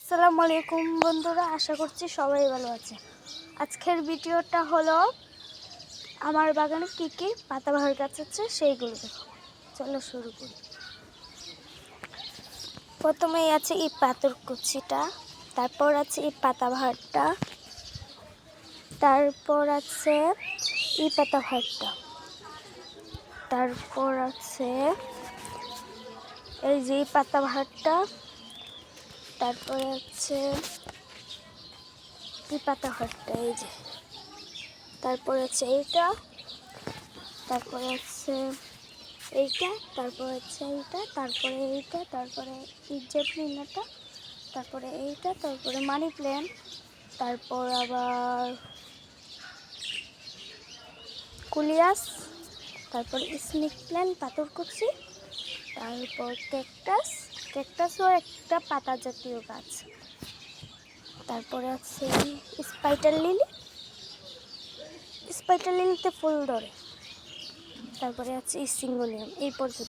আসসালামু আলাইকুম বন্ধুরা, আশা করছি সবাই ভালো আছে। আজকের ভিডিওটা হলো আমার বাগানে কি কি পাতাবাহার গাছ আছে সেইগুলো দেখো। চলো শুরু করি। প্রথমেই আছে এই পাথরকুচিটা, তারপর আছে এই পাতাবাহারটা, তারপর আছে এই পাতাবাহারটা, তারপর আছে এই যে এই পাতাবাহারটা, তারপরে আছে এই পাতাবাহারটা, এই যে, তারপর আছে এইটা, তারপরে আছে এইটা, তারপর আছে এইটা, তারপরে এইটা, তারপরে ইজ্জতমিনাটা, তারপরে এইটা, তারপরে মানি প্ল্যান্ট, তারপর আবার কুলিয়াস, তারপর স্নেক প্ল্যান্ট পাথরকুচি, তারপর ক্যাকটাসও একটা পাতা জাতীয় গাছ, তারপরে আছে স্পাইটার লিলিতে ফুল ধরে, তারপরে আছে সিঙ্গোনিয়াম। এই পর্যন্ত।